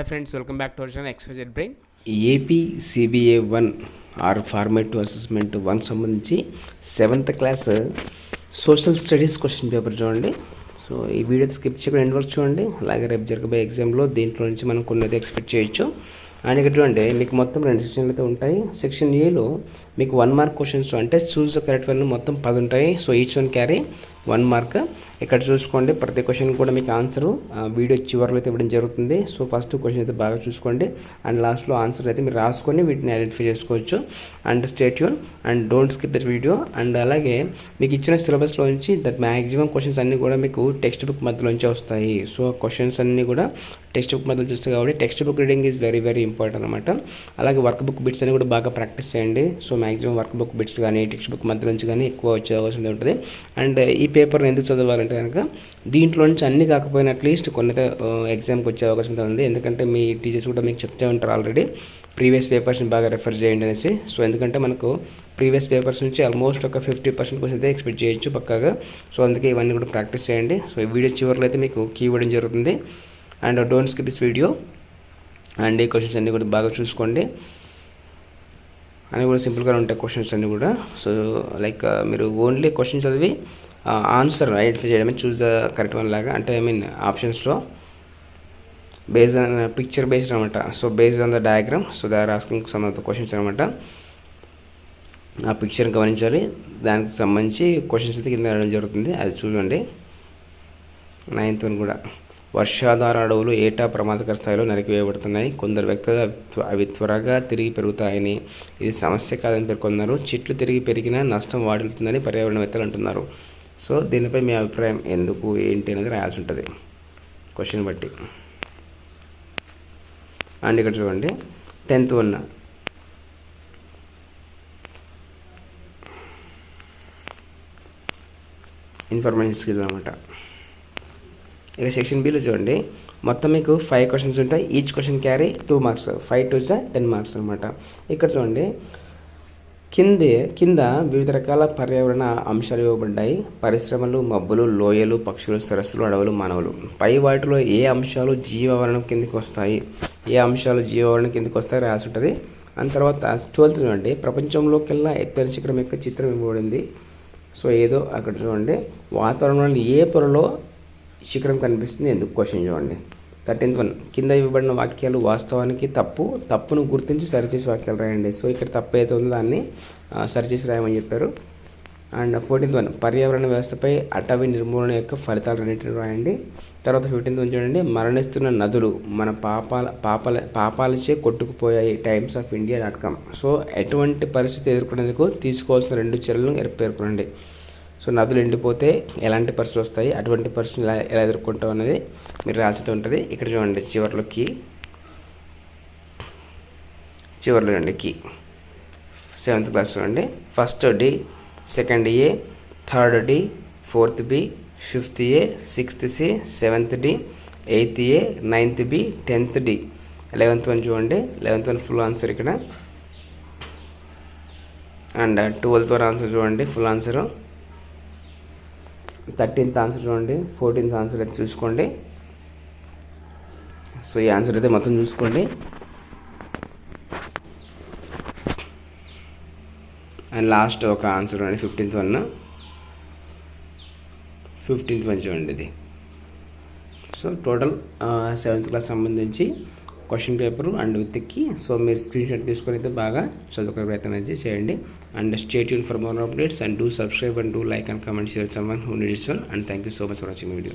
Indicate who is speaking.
Speaker 1: Hi friends, welcome back to our channel XYZ Brain.
Speaker 2: AP CBA 1 or formative assessment 1 సంబంధించి 7th class social studies question paper చూడండి. So ఈ video skip చేయకుండా end వరకు చూడండి. అలాగే రేపు జరగబోయే ఎగ్జామ్లో దీంట్లో నుంచి మనం కొన్ని అయితే ఎక్స్పెక్ట్ చేయొచ్చు. అండ్ ఇక్కడ చూడండి, మీకు మొత్తం 2 సెక్షన్లు అయితే ఉంటాయి. సెక్షన్ ఏలో మీకు 1 మార్క్ క్వశ్చన్స్ అంటే చూస్ ద కరెక్ట్ వన్ మొత్తం 10 ఉంటాయి. So each one carry 1 mark. ఇక్కడ చూసుకోండి, ప్రతి క్వశ్చన్ కూడా మీకు ఆన్సరు వీడియో చివరిలో అయితే ఇవ్వడం జరుగుతుంది. సో ఫస్ట్ క్వశ్చన్ అయితే బాగా చూసుకోండి అండ్ లాస్ట్లో ఆన్సర్ అయితే మీరు రాసుకొని వీటిని ఐడెంటిఫై చేసుకోవచ్చు. And stay tune and don't skip that video. And అలాగే మీకు ఇచ్చిన సిలబస్లో నుంచి దట్ మ్యాక్సిమం క్వశ్చన్స్ అన్నీ కూడా మీకు టెక్స్ట్ బుక్ మధ్యలోంచి వస్తాయి. సో క్వశ్చన్స్ అన్నీ కూడా టెక్స్ట్ బుక్ మధ్యలో చూస్తాయి కాబట్టి text book reading is very very important అనమాట. అలాగే వర్క్ బుక్ బిట్స్ అని కూడా బాగా ప్రాక్టీస్ చేయండి. So maximum work book bits కానీ టెక్స్ట్ బుక్ మధ్య నుంచి కానీ ఎక్కువ వచ్చే అవకాశం ఉంటుంది. అండ్ ఈ పేపర్ని ఎందుకు చదవాలంటే కనుక దీంట్లో నుంచి అన్నీ కాకపోయినా అట్లీస్ట్ కొన్ని ఎగ్జామ్కి వచ్చే అవకాశం ఉంది. ఎందుకంటే మీ టీచర్స్ కూడా మీకు చెప్తూ ఉంటారు ఆల్రెడీ ప్రీవియస్ పేపర్స్ని బాగా రెఫర్ చేయండి అనేసి. సో ఎందుకంటే మనకు ప్రీవియస్ పేపర్స్ నుంచి ఆల్మోస్ట్ ఒక 50% క్వశ్చన్ అయితే ఎక్స్పెక్ట్ చేయొచ్చు పక్కాగా. సో అందుకే ఇవన్నీ కూడా ప్రాక్టీస్ చేయండి. సో ఈ వీడియో చివరిలో అయితే మీకు కీ ఇవ్వడం జరుగుతుంది. And don't skip this video. And ఈ క్వశ్చన్స్ అన్నీ కూడా బాగా చూసుకోండి. అన్నీ కూడా సింపుల్గా ఉంటాయి క్వశ్చన్స్ అన్నీ కూడా. సో లైక్ మీరు ఓన్లీ క్వశ్చన్ చదివి ఆన్సర్ ఐడెంటిఫై చేయడమే చూస్ ద కరెక్ట్ వన్ లాగా. అంటే ఐ మీన్ ఆప్షన్స్లో బేస్డ్ ఆన్ పిక్చర్ బేస్డ్ అనమాట. So based on the diagram so they are asking some of the questions అనమాట. ఆ పిక్చర్ని గమనించాలి, దానికి సంబంధించి క్వశ్చన్స్ అయితే కింద రావడం జరుగుతుంది. అది చూడండి. 9th వన్ కూడా వర్షాధార అడవులు ఏటా ప్రమాదకర స్థాయిలో నరికివేయబడుతున్నాయి. కొందరు వ్యక్తులు అవి త్వరగా తిరిగి పెరుగుతాయని, ఇది సమస్య కాదని పేర్కొన్నారు. చెట్లు తిరిగి పెరిగినా నష్టం వాటిల్తుందని పర్యావరణవేత్తలు అంటున్నారు. సో దీనిపై మీ అభిప్రాయం ఎందుకు ఏంటి అనేది రాయాల్సి ఉంటుంది క్వశ్చన్ బట్టి. అండ్ ఇక్కడ చూడండి 10th వన్ ఇన్ఫర్మేషన్ స్కిల్స్ అనమాట. ఇక సెక్షన్ బిలో చూడండి, మొత్తం మీకు 5 క్వశ్చన్స్ ఉంటాయి. Each question carry 2 marks. 5 2 10 marks అనమాట. ఇక్కడ చూడండి, కింద వివిధ రకాల పర్యావరణ అంశాలు ఇవ్వబడ్డాయి. పరిశ్రమలు, మబ్బులు, లోయలు, పక్షులు, సరస్సులు, అడవులు, మానవులు. పై వాటిలో ఏ అంశాలు జీవావరణం కిందకి వస్తాయి, ఏ అంశాలు జీవావరణం కిందకి వస్తాయి రాసి ఉంటుంది. అండ్ తర్వాత 12th చూడండి, ప్రపంచంలోకెల్లా ఎత్తైన శిఖరం యొక్క చిత్రం ఇవ్వబడింది. సో ఏదో అక్కడ చూడండి, వాతావరణంలో ఏ పొరలో శిఖరం కనిపిస్తుంది ఎందుకు క్వశ్చన్ చూడండి. 13th వన్, కింద ఇవ్వబడిన వాక్యాలు వాస్తవానికి తప్పును గుర్తించి సరిచేసి వాక్యాలు రాయండి. సో ఇక్కడ తప్పు అయితే ఉందో దాన్ని సరిచేసి రాయమని చెప్పారు. అండ్ 14th వన్, పర్యావరణ వ్యవస్థపై అటవీ నిర్మూలన యొక్క ఫలితాలు రెండింటిని రాయండి. తర్వాత 15th వన్ చూడండి, మరణిస్తున్న నదులు మన పాపాలచే కొట్టుకుపోయాయి. timesofindia.com. సో ఎటువంటి పరిస్థితి ఎదుర్కొనేందుకు తీసుకోవాల్సిన 2 చర్యలను పేర్కొనండి. సో నదులు ఎండిపోతే ఎలాంటి పరిస్థితులు వస్తాయి, అటువంటి పరిస్థితులు ఎలా ఎదుర్కొంటాం అనేది మీరు రాసి ఉంటుంది. ఇక్కడ చూడండి చివరిలో చూడండి కీ 7th క్లాస్ చూడండి. First D, second A, third D, 4th B, 5th A, 6th C, 7th D, 8th A, 9th B, 10th D, 11th one చూడండి. 11th వన్ ఫుల్ ఆన్సర్ ఇక్కడ. అండ్ 12th వన్ ఆన్సర్ చూడండి full answer. 13th answer చూడండి. 14th answer అయితే చూసుకోండి. So ఈ answer అయితే మొత్తం చూసుకోండి. అండ్ లాస్ట్ ఒక ఆన్సర్ చూడండి 15th వన్ చూడండి ఇది. సో టోటల్ 7th క్లాస్ సంబంధించి క్వశ్చన్ పేపరు అండ్ విత్కి. సో మీరు స్క్రీన్ షాట్ తీసుకొని అయితే బాగా చదువుకునే ప్రయత్నం అయితే చేయండి. And stay tune for more updates and do subscribe and do like and comment share someone who needs one. And thank you so much for watching video.